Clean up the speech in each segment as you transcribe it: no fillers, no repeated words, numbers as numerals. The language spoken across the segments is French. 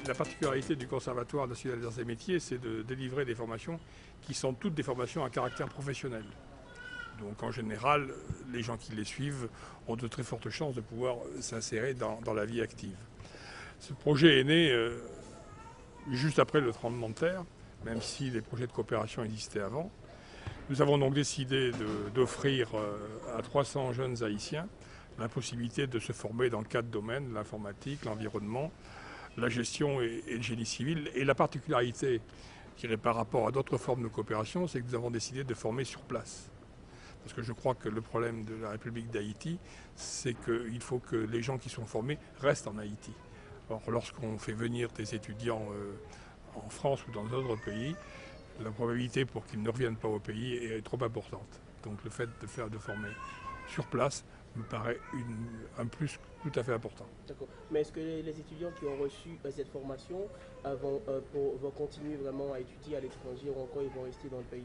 La particularité du Conservatoire national des arts et métiers, c'est de délivrer des formations qui sont toutes des formations à caractère professionnel. Donc en général, les gens qui les suivent ont de très fortes chances de pouvoir s'insérer dans la vie active. Ce projet est né juste après le tremblement de terre, même si les projets de coopération existaient avant. Nous avons donc décidé d'offrir à 300 jeunes haïtiens la possibilité de se former dans 4 domaines, l'informatique, l'environnement, la gestion et le génie civil. Et la particularité, je dirais, par rapport à d'autres formes de coopération, c'est que nous avons décidé de former sur place. Parce que je crois que le problème de la République d'Haïti, c'est qu'il faut que les gens qui sont formés restent en Haïti. Or, lorsqu'on fait venir des étudiants en France ou dans d'autres pays, la probabilité pour qu'ils ne reviennent pas au pays est trop importante. Donc le fait de former sur place me paraît un plus tout à fait important. D'accord. Mais est-ce que les étudiants qui ont reçu cette formation vont continuer vraiment à étudier à l'étranger ou encore ils vont rester dans le pays?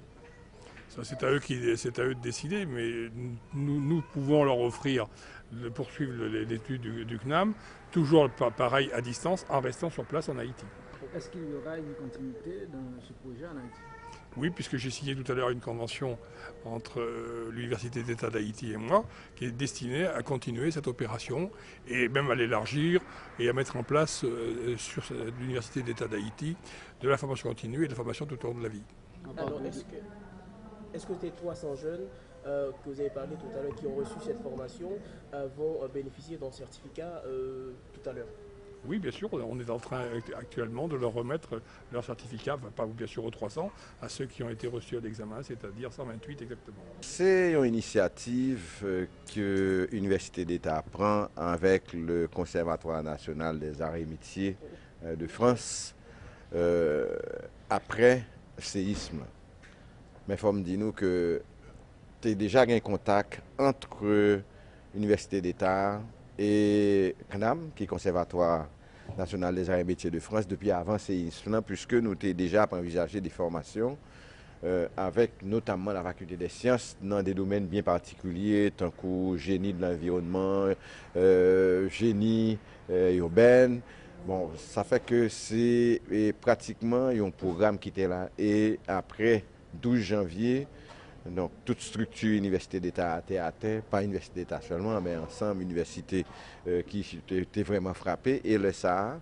Ça, c'est à eux de décider, mais nous pouvons leur offrir de poursuivre l'étude du CNAM, toujours pareil à distance, en restant sur place en Haïti. Est-ce qu'il y aura une continuité dans ce projet en Haïti? Oui, puisque j'ai signé tout à l'heure une convention entre l'Université d'État d'Haïti et moi, qui est destinée à continuer cette opération et même à l'élargir et à mettre en place sur l'Université d'État d'Haïti de la formation continue et de la formation tout au long de la vie. Alors, est-ce que ces 300 jeunes que vous avez parlé tout à l'heure qui ont reçu cette formation vont bénéficier d'un certificat tout à l'heure? Oui, bien sûr, on est en train actuellement de leur remettre leur certificat, enfin, pas bien sûr aux 300, à ceux qui ont été reçus à l'examen, c'est-à-dire 128 exactement. C'est une initiative que l'Université d'État prend avec le Conservatoire national des arts et métiers de France après le séisme. Mais il faut me dire que tu as déjà un contact entre l'Université d'État et CNAM, qui est Conservatoire national des arts et métiers de France, depuis avant le séisme, puisque nous avons déjà envisagé des formations avec notamment la faculté des sciences dans des domaines bien particuliers, tant que génie de l'environnement, génie urbain. Bon, ça fait que c'est pratiquement un programme qui était là. Et après 12 janvier, donc toute structure université d'État a été pas université d'État seulement, mais ensemble université qui était vraiment frappée. Et le SAA,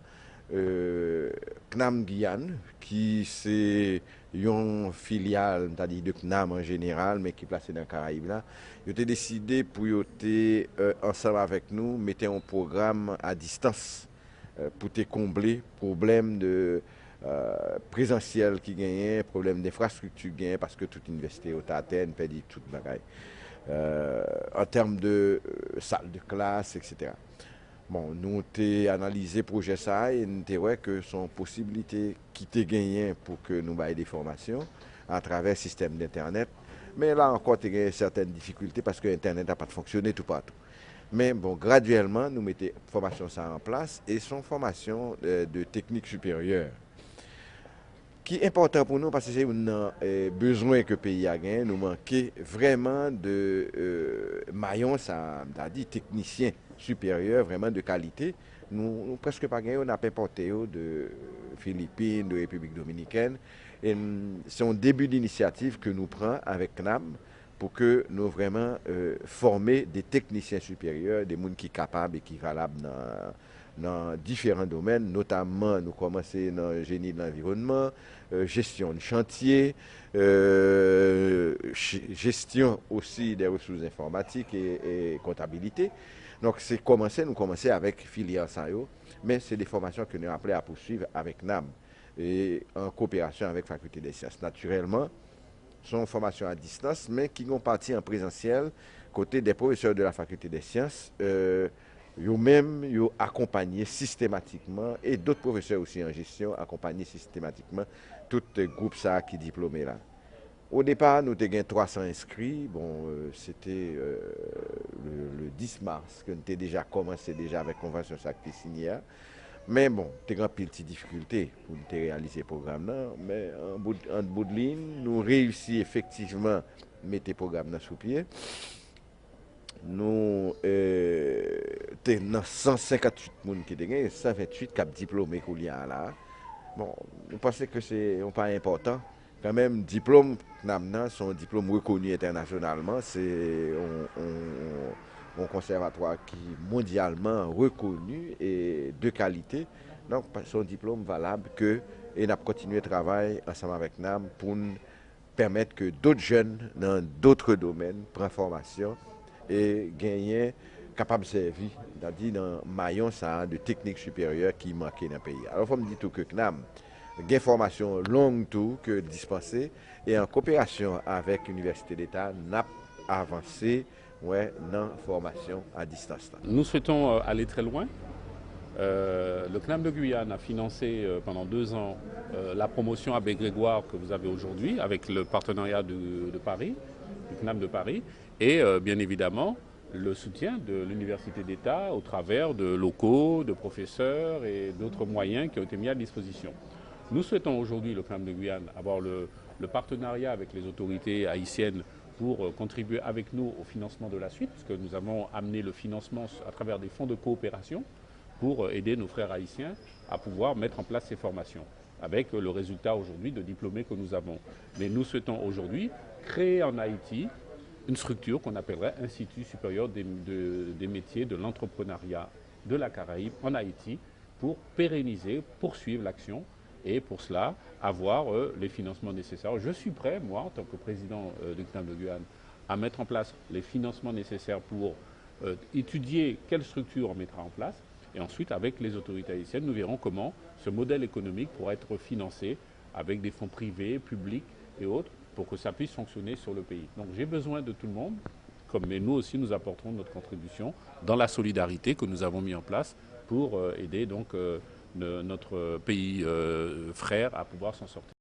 CNAM Guyane, qui c'est une filiale, c'est-à-dire de CNAM en général, mais qui est placée dans les Caraïbes là, ils ont décidé pour être ensemble avec nous, mettre un programme à distance pour te combler le problème de présentiel qui gagne, problème d'infrastructure gagne, parce que toute université au Athènes perdit toute bagaille. En termes de salle de classe, etc. Bon, nous avons analysé le projet ça et nous avons vu que son possibilité qui te gagné pour que nous ayons des formations à travers le système d'Internet. Mais là encore, il y a certaines difficultés parce que Internet n'a pas fonctionné tout partout. Mais bon, graduellement, nous mettons formation ça en place et son formation de technique supérieure. Qui est important pour nous parce que c'est un besoin que le pays a gagné. Nous manquons vraiment de maillons, ça dit techniciens supérieurs, vraiment de qualité. Nous presque pas gagné, on a importé de Philippines, de République dominicaine. Et c'est un début d'initiative que nous prenons avec CNAM pour que nous vraiment former des techniciens supérieurs, des gens qui sont capables et qui sont valables dans différents domaines, notamment nous commençons dans le génie de l'environnement, gestion de chantier, gestion aussi des ressources informatiques et comptabilité. Donc nous commençons avec filière SAIO, mais c'est des formations que nous avons appelées à poursuivre avec NAM et en coopération avec la faculté des sciences. Naturellement, sont formations à distance, mais qui ont parti en présentiel côté des professeurs de la faculté des sciences. Eux-mêmes, ils ont accompagné systématiquement, et d'autres professeurs aussi en gestion, accompagné systématiquement tout le groupe ça qui est diplômé là. Au départ, nous avons 300 inscrits. Bon, c'était le 10 mars que nous avons déjà commencé déjà avec la convention ça qui est signée. Mais bon, nous avons une petite difficulté pour nous réaliser le programme là. Mais en bout de ligne, nous réussissons effectivement à mettre le programme sous pied. nous avons 158 personnes qui ont 128 cap diplômés qu'il y a là. Bon, nous pensons que c'est pas important. Quand même, diplôme, son diplôme reconnu internationalement, c'est un conservatoire qui est mondialement reconnu et de qualité. Donc, son diplôme valable que et n'a continué à travailler ensemble avec NAM pour permettre que d'autres jeunes dans d'autres domaines prennent formation et gagnent capable de servir, c'est-à-dire dans maillon ça de technique supérieure qui manquait dans le pays. Alors, il faut me dire tout que NAM a une formation longue tout que dispensée et en coopération avec l'Université d'État, n'a avancé dans la formation à distance. Nous souhaitons aller très loin. Le CNAM de Guyane a financé pendant 2 ans la promotion Abbé Grégoire que vous avez aujourd'hui avec le partenariat de Paris, du CNAM de Paris, et bien évidemment le soutien de l'Université d'État au travers de locaux, de professeurs et d'autres moyens qui ont été mis à disposition. Nous souhaitons aujourd'hui, le CNAM de Guyane, avoir le partenariat avec les autorités haïtiennes pour contribuer avec nous au financement de la suite, puisque nous avons amené le financement à travers des fonds de coopération pour aider nos frères haïtiens à pouvoir mettre en place ces formations, avec le résultat aujourd'hui de diplômés que nous avons. Mais nous souhaitons aujourd'hui créer en Haïti une structure qu'on appellerait Institut supérieur des métiers de l'entrepreneuriat de la Caraïbe en Haïti pour pérenniser, poursuivre l'action et pour cela avoir les financements nécessaires. Je suis prêt, moi, en tant que président du CNAM de Guyane, à mettre en place les financements nécessaires pour étudier quelle structure on mettra en place. Et ensuite, avec les autorités haïtiennes, nous verrons comment ce modèle économique pourra être financé avec des fonds privés, publics et autres, pour que ça puisse fonctionner sur le pays. Donc j'ai besoin de tout le monde, mais nous aussi nous apporterons notre contribution dans la solidarité que nous avons mis en place pour aider donc notre pays frère à pouvoir s'en sortir.